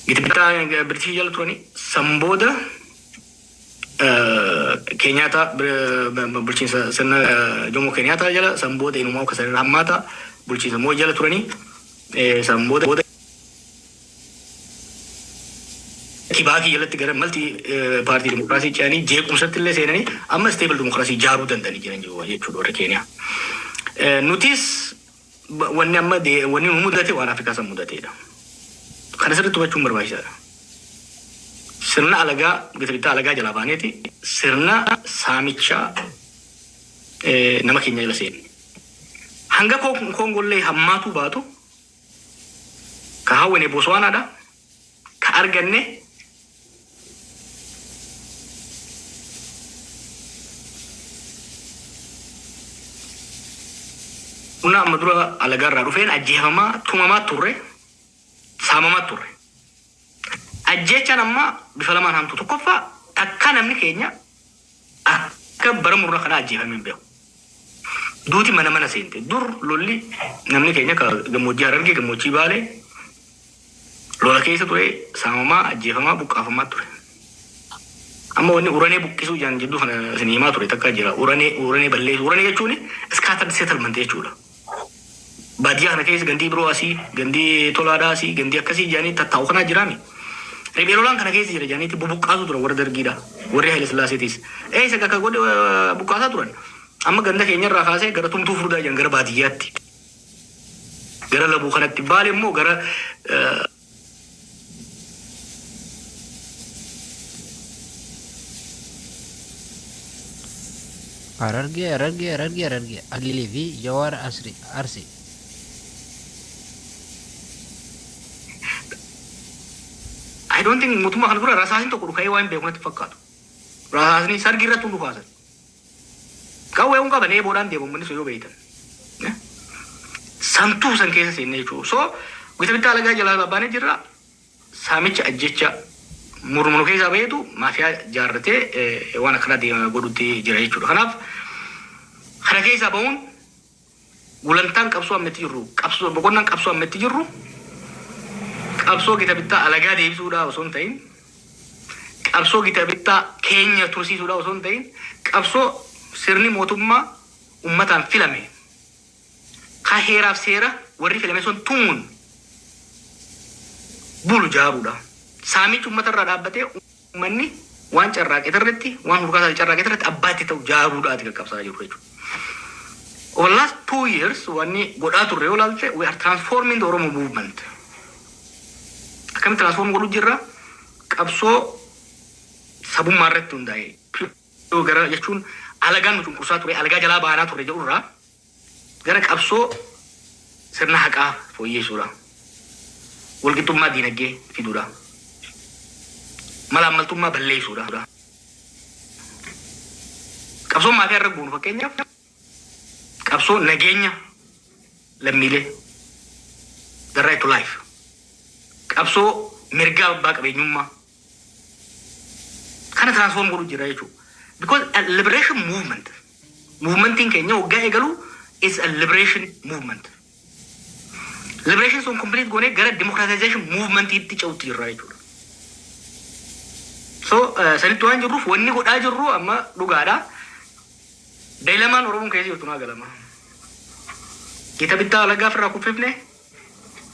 Gita British jala turani Samboda Kenyatta bulchiinsa sirna Jomo Kenyatta jala Samboda inumaa kasar hammaata bulchiinsa moo jala turani Samboda Kibaki jalatti gara multi party democracy chaani jeequmsatti illee seenanii amma stable democracy jaaruu danda'anii jiran jechuudha warra Keeniyaa. Nutis wanni amma wanni mudate waan Afrikaa san mudateedha. Kana sirriitti hubachuun barbaachisaadha. Sirna alagaa gita alagaa jalaa baaneeti sirna saamichaa nama keenya jala seeni. Hanga Kongollee hammaatu baatu ka hawwene Botswanaadha ka arganne una madura alagarra rufeen ajjeefamaa tumamaa turre saamamaa turre ajjeechaan amma bifa lamaan hamtu tokkoffaa akka namni keenya akka bara murna kana ajjeefameen beeku duuti mana seente dur lolli namni keenya ka gammoojjii Harargee gammoojjii Baalee lola keessa ture saamamaa ajjeefamaa buqqaafamaa ture amma wanni uranee buqqisuu jaan jedhu kana siniimaa ture takka jira uranee balleessu uranee jechuun scattered settlement jechuudha. Baadiyyaa kana keessa gandii biroo asii gandii tolaadhaa asii gandii akkasii jaanii tattaa'u kana jiraami. Ribeerolaan kana keessa jira jaaniitti bubuqqaasu tura warra dargiidha warri Haile Sillaaseetis. Isa akka godhe buqqaasaa turan. Amma ganda keenyarraa kaasee gara tumtuu furdaa jiran gara baadiyyaatti. Gara labuu kanatti Baale immoo gara Harargee Alilii fi Jawaar Arsi. I don't think mootummaa kana dura rasaasin tokko dhuka'ee waan beeku natti fakkaatu. Rasaasni sargi irratti hundu kaasan. Qawwee hun qaban eeboodhaan deemu manni yoo beeytan. Santuu san keessa seenne jechuudha. So gita alagaa jalaa baanee jirra saamicha ajjecha murmuru keessa beetu maafiyaa jaarratee waan akkana deema godhutti jira jechuudha. Kanaaf kana keessa ba'uun gulantaan qabsoo ammetti jirru qabsoo boqonnaan qabsoo ammetti jirru qabsoo gita alagaa deebisuudha osoo hin ta'in qabsoo gita keenya tursiisuudha osoo hin ta'in qabsoo sirni mootummaa ummataan filame ka heeraaf seera warri filame sun tumuun bulu jaaruudha. Saamichi uummatarraa dhaabbatee uummanni waan carraaqee irratti waan hurkaasaa carraaqee irratti abbaatti ta'u jaaruudhaati qaqqabsaa jiru jechuudha. Over the last 2 years wanni godhaa turre yoo laalte we are transforming the Oromo movement. Akkamitti transform godhu jirra qabsoo sabummaa irratti hundaa'e gara jechuun alagaan nu cunqursaa ture alagaa jalaa baanaa turre jedhurraa gara qabsoo sirna haqaa fooyyeessuudha. Walqixxummaa diinagdee fiduudha. Malaamaltummaa balleessuudha. Qabsoo maafiyaa irra guunu fakkeenyaaf qabsoo nageenya lammiilee the right to life qabsoo mirgaa abbaa qabeenyummaa kana transform godhu jira jechuudha. Because a liberation movementiin keenya waggaa eegalu is a liberation movement. Liberation sun complete goonee gara democratization movementiitti ce'utti jirra jechuudha. So sanitti waan jirruuf wanni godhaa jirru amma dhugaadha. Daa'ilamaan Oromoon keessa jirtu naa galama. Gita alagaa ofirraa kuffifne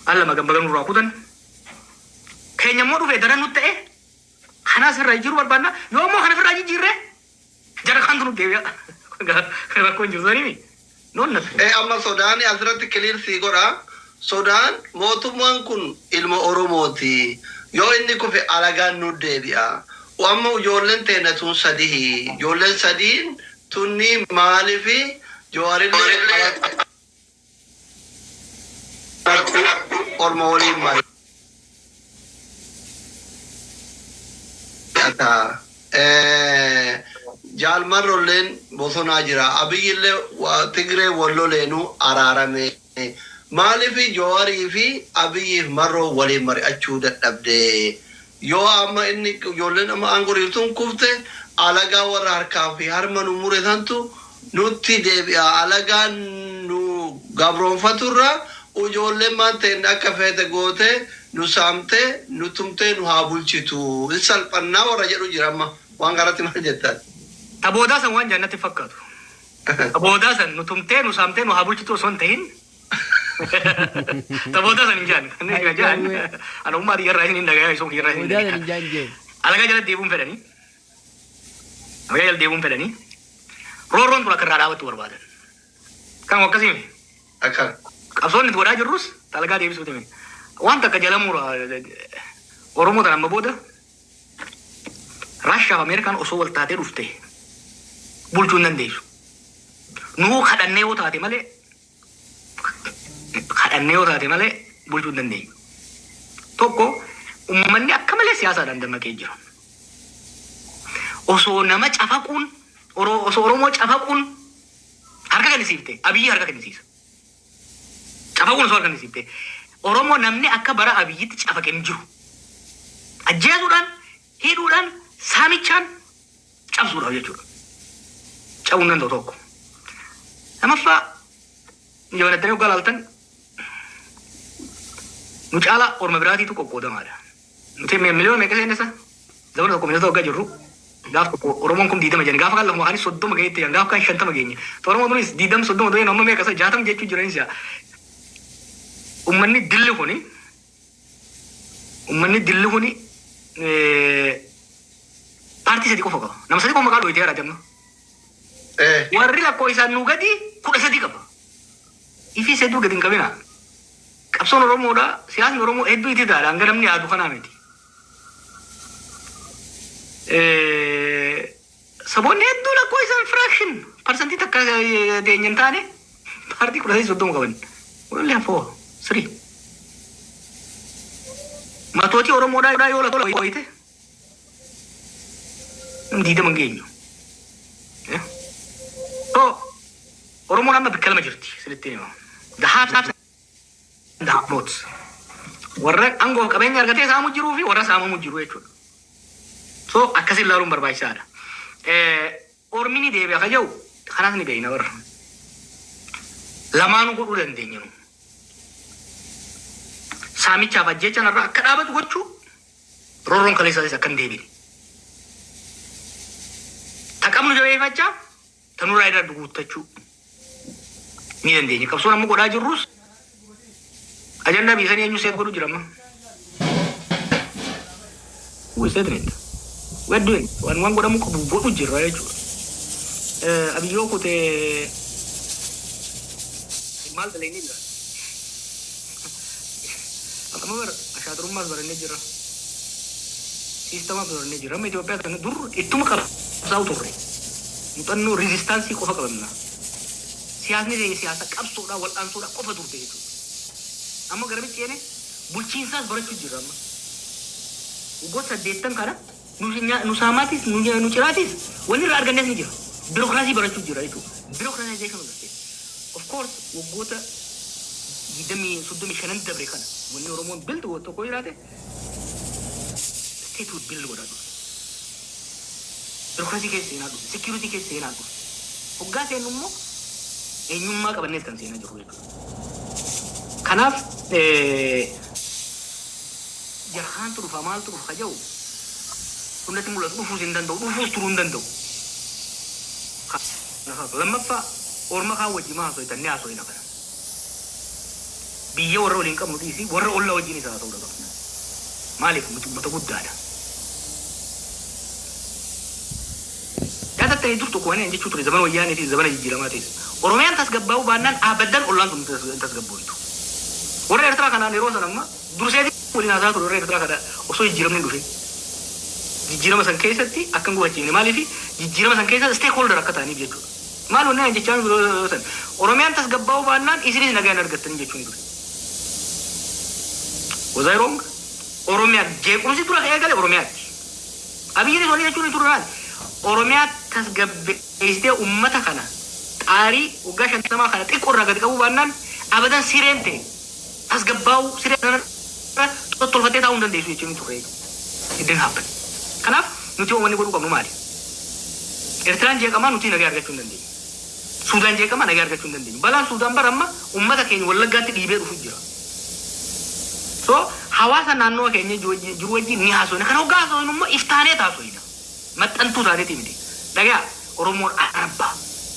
allama gambagan irraa kutan. Keenya immoo dhufee daran nutti ta'e kanaas irraa jiru barbaadna yoo immoo kana ofirraa jijjiirre jara kantu nutti deebi'a. Rakkoon jiru sanii noonna. Amma Sudaanii asirratti kiliirsii godha. Sudaan mootummaan kun ilma Oromooti. Yoo inni kufe alagaan nu deebi'a. Amma ijoolleen teenya tun sadii. Ijoolleen sadiin tunni maaliifi Jawaarillee orma waliin maali. Jaalmarrolleen bosonaa jira. Abiyyillee Tigree Walloleenuu araarame. Maaliifi Jawaarii fi Abiyyiif marroo waliin mari'achuu dadhabde. Yoo amma inni ijoolleen amma aangoriirtuun kufte alagaa warra harkaa fi harma nu mure santu nutti deebi'a. Alagaan nu gabroonfaturra ijoolleen maan ta'een akka feete goote nusamte nutumte nu habulchitu insal panna wara jedhu jirama waan garati mal jettan Taboda san waan jannati fakkaatu. Taboda san nutumte nusamte nu habulchitu son tahin. Taboda san injan. Kan jan. Ana umma di yarra hin daga iso yarra hin. Udah dari janji. Alaga jala deebun fedani. Alaga jala deebun fedani. Roron tura karra daawatu barbaadan. Kan wakkasimi. akkan Qabsoonni godhaa jirrus talagaa deebisuu timi. Wanta akka jalamura Oromoo tan amma booda Raashiyaa fi Ameerikaan osoo wal taatee dhufte bulchuu hin dandeessu. Nuu kadhannee yoo taate malee bulchuu hin dandeenyu. Tokko uummanni akka malee siyaasaadhaan dammaqee jira. Osoo nama cafaquun osoo Oromoo cafaquun harka kennisiifte Abiyyi harka kennisiisa. Cafaquun osoo harka kennisiifte Oromoo namni akka bara Abiyyitti cafaqee hin jiru. Ajjeesuudhaan hidhuudhaan saamichaan cabsuudhaaf jechuudha. Cabuu hin danda'u tokko. Lamaffaa jabalatanii hoggaa laaltan nu caalaa orma biraatiitu qoqqoodamaadha. Nuti miliyoona meeqa seenessa zamana tokko miliyoona hoggaa jirru gaaf tokko Oromoon kun 20 jenni gaafa kan lafuma kan 30 ga'eetti yan gaafa kan 50 geenye. Oromoon kunis 20 30 doyeen amma meeqa 60 jechuu jiranis yaa. Ummanni dilli kuni paartii sadii qofa qaba. Nama sadii qofa maqaa dhooyitee yaadate amma. Warri lakkoo isaan nu gadi 13 qaba. Ifi seduu gadi hin qabina. Qabsoon Oromoodha. Siyaasni Oromoo hedduu itti taadha. Hanga namni yaadu kanaa miti. Saboonni hedduu lakkoo isaan fraction parsantii takka deenya hin taane paartii 13 qaban. Wallee hafoo sirrii. Matootii Oromoodhaa yoo lakkoo dhooyite diidama hin geenyu. Oromoon amma bakka lama jirti silitti hima. The half and the half notes. Warra aangoo qabeenya argatee saamu jiruu fi warra saamamu jiru jechuudha. So akkasiin ilaaluun barbaachisaadha. Ormini deebi'a ka jiru kanaas ni beekna warra. Lamaanuu godhuu dandeenya nu. Saamichaaf ajjechaan irraa akka dhaabatu gochuu roorroon kaleessaatis akka hin deebine. Taqabnu jabeeffachaa tanurraa irraa duguuttachuu ni dandeenya. Qabsoon amma godhaa jirrus ajandaa biisanii eenyu seet godhu jirama. Who is doing it? We're doing waan godhamu qabu godhu jirra jechuudha. Abiyyoo kutee maal daleenii jira. Akkama bara ashaaturummaas barannee jira. Siistamaas barannee jira. Amma Itoophiyaa kana dur ittuma qabsaa'u turre. Muuxannoo riizistaansii qofa qabamna. Siyaasni siyaasa qabsoodhaa wal'aansoodhaa qofa turte jechuudha. Amma garamitti jeene bulchiinsaas barachuu jirra amma. Waggoota 8 kana nu saamaatis nu ciraatis wanni irraa argannees ni jira. Birookiraasii barachuu jira jechuudha. Birookiraasii of course waggoota 35 dabre kana wanni Oromoon bildu tokko jiraate state would build godhaa dhufe. Birookiraasii keessa seenaa dhufe. Security keessa seenaa dhufe. Hoggaa seenu immoo eenyummaa qabannees kan seenaa jiru jechuudha. Kanaaf jarhaantu dhufa maaltu dhufa jau hundatti mul'atu dhufuus hin danda'u dhufuus turuu hin danda'u. Lammaffaa orma kaan wajjin haasofitannee haasofina kana. Biyya warra waliin qabnu dhiisii warra ollaa wajjin isaa ta'uu dhabu. Maaliif uummata guddaadha. Yaadattanii dur tokko waneen jechuu ture zamana wayyaanii fi zamana jijjiiramaa ta'es. Oromiyaan tasgabbaa'uu baannaan abadan ollaan sun tasgabbooyitu. Warra Eertiraa kanaan yeroo san amma dursee waliin haasaa ture warra Eertiraa kana osoo jijjiiramni dhufe. Jijjiirama san keessatti akkan gufachiifne maaliif jijjiirama san keessa stakeholder akka ta'aniif jechuudha. Maal wanneen jechaan biroo san Oromiyaan tasgabbaa'uu baannaan isinis nagaan argattanii jechuun ture. Was I wrong? Oromiyaa jeequmsi dura eegale Oromiyaatti. Abiyyiinis walii jechuun ture maali? Oromiyaa tasgabbeessitee uummata kana xaarii waggaa 50 kana xiqqoo irraa gadi qabuu baannaan abadan sireen ta'e tasgabbaa'uu sireen tolfatee taa'uu hin dandeessu jechuun ture. Iddeen haaphan. Kanaaf nuti wanni godhuu qabnu maali? Eertiraan jeeqamaa nuti nagaa argachuu hin dandeenyu. Suudaan jeeqamaa nagaa argachuu hin dandeenyu. Balaan Suudaan bara amma uummata keenya Wallaggaatti dhiibee dhufu jira. So hawaasa naannoo keenya jiru wajjin ni haasofne kan hoggaa haasofne immoo iftaanee taasofne maxxantuu taateeti miti dhagaa oromoon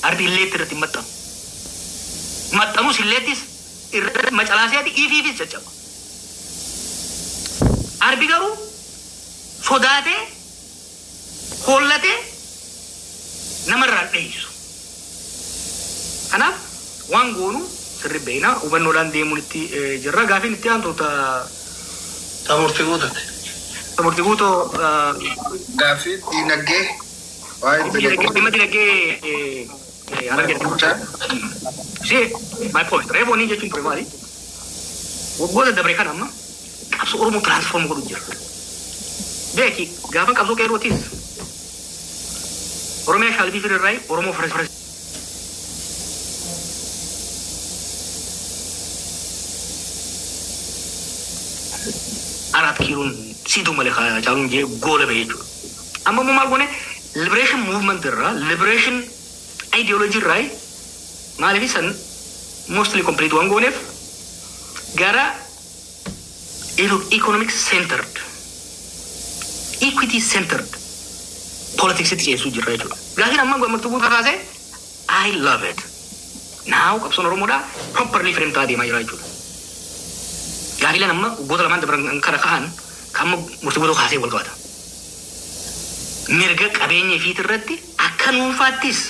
arbi illeetti irratti maxxanus illeettis irratti macalaaseeti ifiifis caccaba arbi garuu sodaatee hollatee namarraan dheeysu kanaaf waan goonu sirri beekna hubannoodhaan deemuun itti jirra gaafiin itti aantoota Tamurti guutuu gaafii diinagdee dhimma dinagdee see my point reeboonii jechuun ture maali waggoota dabre kan amma qabsoo oromoo transform godhu jira beeki gaafa qabsoo qeerrootiis oromiyaa shaalbii firirraay oromoo faras arat kiloon situ malee caalun jee goola ba'ee jechuudha. Amma immoo maal goone liberation movement irraa liberation ideology irraa maaliif san mostly complete waan gooneef gara economic centered equity centered politics itti ceesuu jirra jechuudha. Gaafiin amma gammachiisu guutuu kaasee I love it. Now qabsoon oromoodhaa properly frame ta'aa deemaa jira jechuudha. Gaafileen amma goota lamaan dabran kana kahan kamma murtii godhuu kaasee wal qabata. Mirga qabeenya fiit irratti akka dhuunfaattis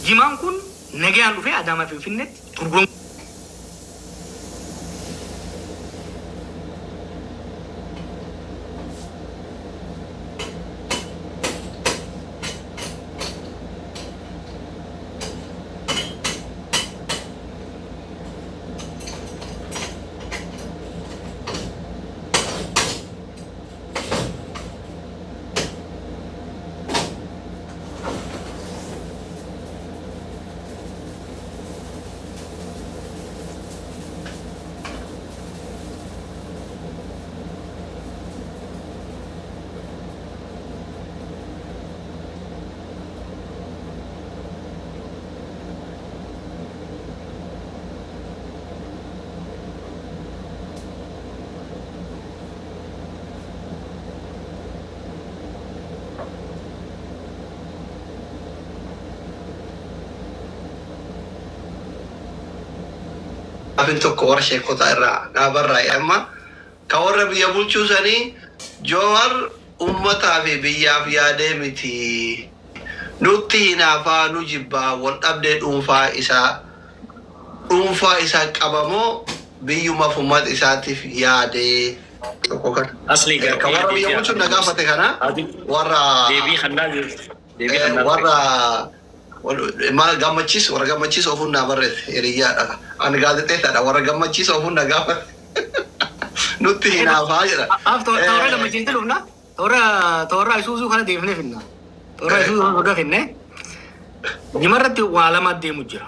jimaan kun nagaan dhufee Adaamaa fi Finfinneetti gurguramu. Afin tokko warra sheekota irraa dhaabarraa amma ka warra biyya bulchuusanii Joowar ummataa fi biyyaaf yaadee miti. Nutti hinaafaa nu jibbaa wal dhabdee dhuunfaa isaa qabamoo biyyumaaf ummata isaatiif yaadee tokko kan. Asli Ka warra biyya bulchuun na gaafate kana warra maal gammachiis warra gammachiis ofuun naa barreesse hiriyyaadha. Ani gaazexeessaadha warra gammachiis ofuun na gaafate. Nutti hinaafaa jedha. Toora gammachiiste dhufna. Toora isuusuu kana deemnee finna. Toora isuusuu hordofne. Jimarratti waa lama deemu jira.